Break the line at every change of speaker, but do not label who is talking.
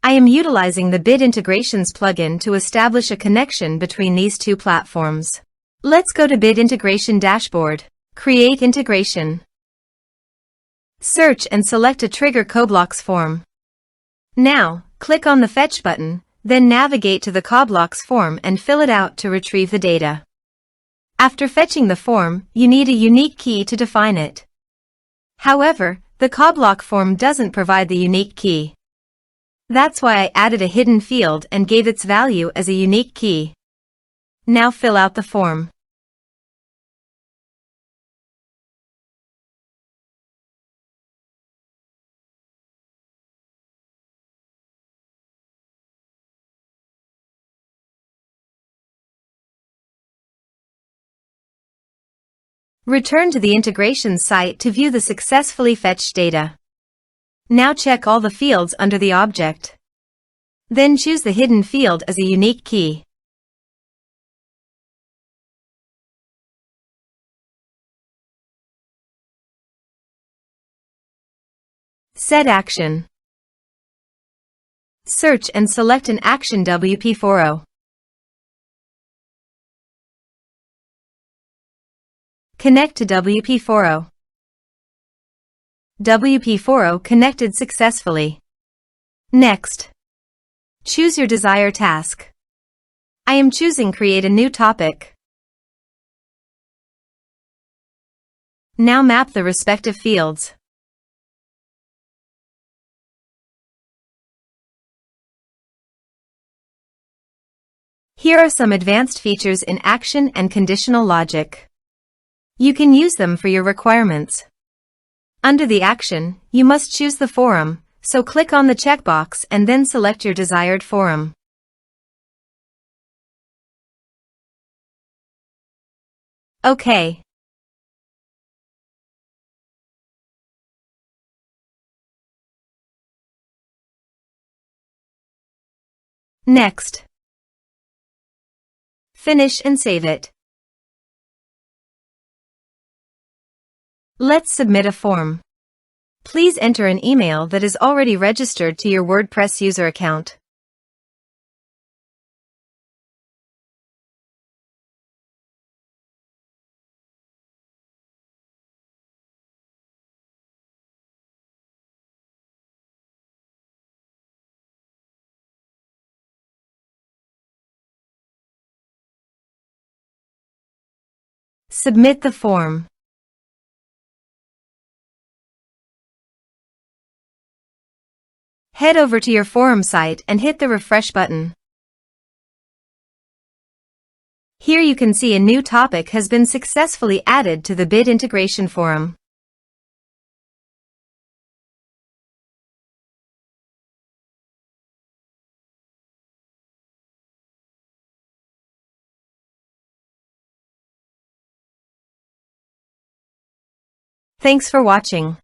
I am utilizing the Bit Integrations plugin to establish a connection between these two platforms. Let's go to Bit Integration Dashboard. Create integration. Search and select a trigger CoBlocks form. Now, click on the Fetch button, then navigate to the CoBlocks form and fill it out to retrieve the data. After fetching the form, you need a unique key to define it. However, the CoBlock form doesn't provide the unique key. That's why I added a hidden field and gave its value as a unique key. Now fill out the form. Return to the integration site to view the successfully fetched data. Now check all the fields under the object. Then choose the hidden field as a unique key. Set action. Search and select an action wpForo. Connect to wpForo. wpForo connected successfully. Next, choose your desired task. I am choosing Create a new topic. Now map the respective fields. Here are some advanced features in action and conditional logic. You can use them for your requirements. Under the action, you must choose the forum, so click on the checkbox and then select your desired forum. OK. Next. Finish and save it. Let's submit a form. Please enter an email that is already registered to your WordPress user account. Submit the form. Head over to your forum site and hit the refresh button. Here you can see a new topic has been successfully added to the Bit Integration forum. Thanks for watching.